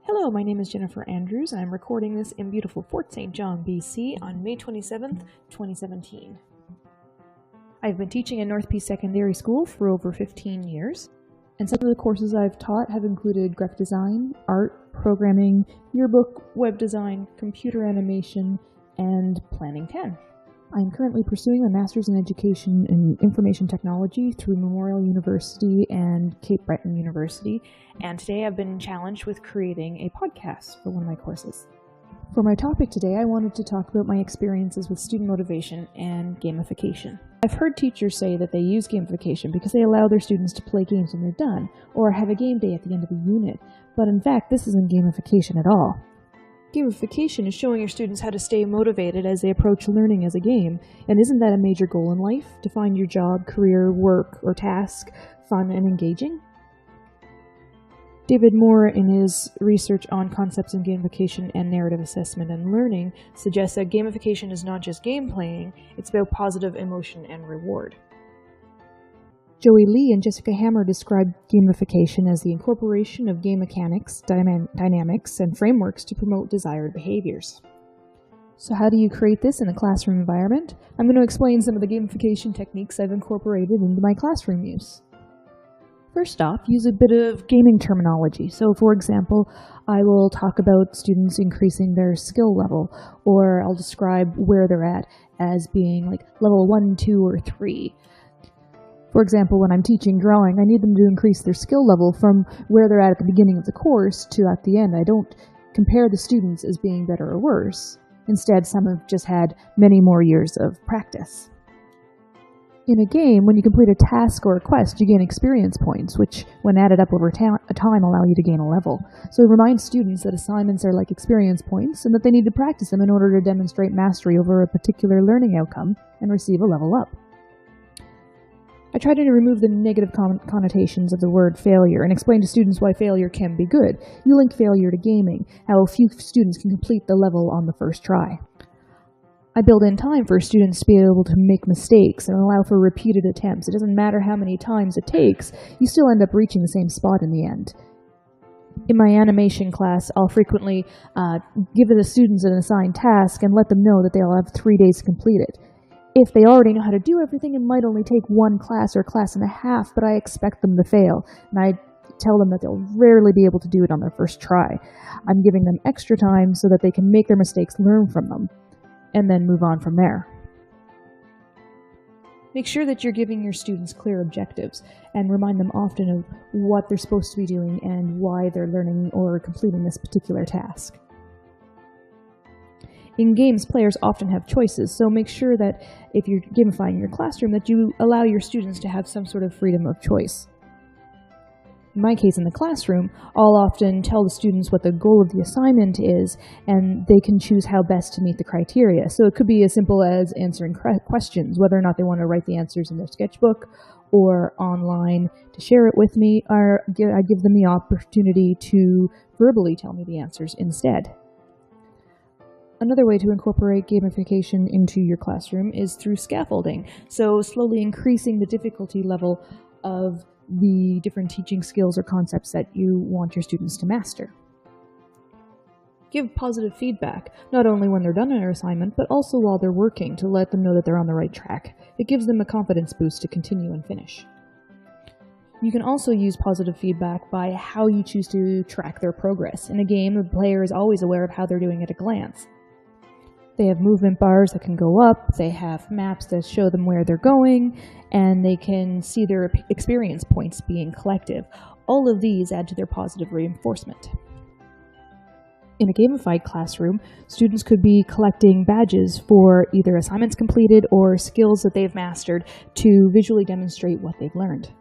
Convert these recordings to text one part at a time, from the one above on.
Hello, my name is Jennifer Andrews, and I'm recording this in beautiful Fort St. John, BC on May 27th, 2017. I've been teaching in North Peace Secondary School for over 15 years, and some of the courses I've taught have included graphic design, art, programming, yearbook, web design, computer animation, and Planning 10. I'm currently pursuing a Master's in Education in Information Technology through Memorial University and Cape Breton University, and today I've been challenged with creating a podcast for one of my courses. For my topic today, I wanted to talk about my experiences with student motivation and gamification. I've heard teachers say that they use gamification because they allow their students to play games when they're done, or have a game day at the end of a unit, but in fact this isn't gamification at all. Gamification is showing your students how to stay motivated as they approach learning as a game, and isn't that a major goal in life? To find your job, career, work, or task fun and engaging? David Moore, in his research on concepts in gamification and narrative assessment and learning, suggests that gamification is not just game playing, it's about positive emotion and reward. Joey Lee and Jessica Hammer describe gamification as the incorporation of game mechanics, dynamics, and frameworks to promote desired behaviors. So how do you create this in a classroom environment? I'm going to explain some of the gamification techniques I've incorporated into my classroom use. First off, use a bit of gaming terminology. So for example, I will talk about students increasing their skill level, or I'll describe where they're at as being like level 1, 2, or 3. For example, when I'm teaching drawing, I need them to increase their skill level from where they're at the beginning of the course to at the end. I don't compare the students as being better or worse. Instead, some have just had many more years of practice. In a game, when you complete a task or a quest, you gain experience points, which, when added up over time, allow you to gain a level. So remind students that assignments are like experience points and that they need to practice them in order to demonstrate mastery over a particular learning outcome and receive a level up. I try to remove the negative connotations of the word failure and explain to students why failure can be good. You link failure to gaming, how few students can complete the level on the first try. I build in time for students to be able to make mistakes and allow for repeated attempts. It doesn't matter how many times it takes, you still end up reaching the same spot in the end. In my animation class, I'll frequently give the students an assigned task and let them know that they'll have 3 days to complete it. If they already know how to do everything, it might only take one class or class and a half, but I expect them to fail, and I tell them that they'll rarely be able to do it on their first try. I'm giving them extra time so that they can make their mistakes, learn from them, and then move on from there. Make sure that you're giving your students clear objectives, and remind them often of what they're supposed to be doing and why they're learning or completing this particular task. In games, players often have choices, so make sure that if you're gamifying your classroom, that you allow your students to have some sort of freedom of choice. In my case, in the classroom, I'll often tell the students what the goal of the assignment is, and they can choose how best to meet the criteria. So it could be as simple as answering questions, whether or not they want to write the answers in their sketchbook or online to share it with me, or I give them the opportunity to verbally tell me the answers instead. Another way to incorporate gamification into your classroom is through scaffolding, so slowly increasing the difficulty level of the different teaching skills or concepts that you want your students to master. Give positive feedback, not only when they're done on their assignment, but also while they're working, to let them know that they're on the right track. It gives them a confidence boost to continue and finish. You can also use positive feedback by how you choose to track their progress. In a game, the player is always aware of how they're doing at a glance. They have movement bars that can go up, they have maps that show them where they're going, and they can see their experience points being collected. All of these add to their positive reinforcement. In a gamified classroom, students could be collecting badges for either assignments completed or skills that they've mastered to visually demonstrate what they've learned.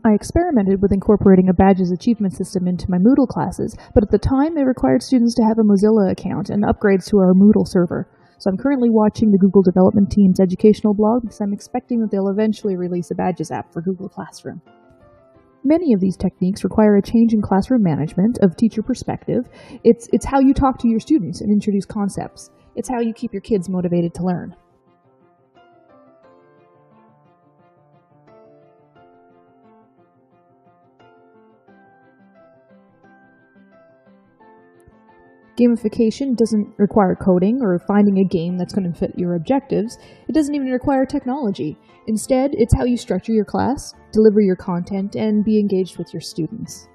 I experimented with incorporating a badges achievement system into my Moodle classes, but at the time it required students to have a Mozilla account and upgrades to our Moodle server. So I'm currently watching the Google development team's educational blog because I'm expecting that they'll eventually release a badges app for Google Classroom. Many of these techniques require a change in classroom management of teacher perspective. It's how you talk to your students and introduce concepts. It's how you keep your kids motivated to learn. Gamification doesn't require coding or finding a game that's going to fit your objectives. It doesn't even require technology. Instead, it's how you structure your class, deliver your content, and be engaged with your students.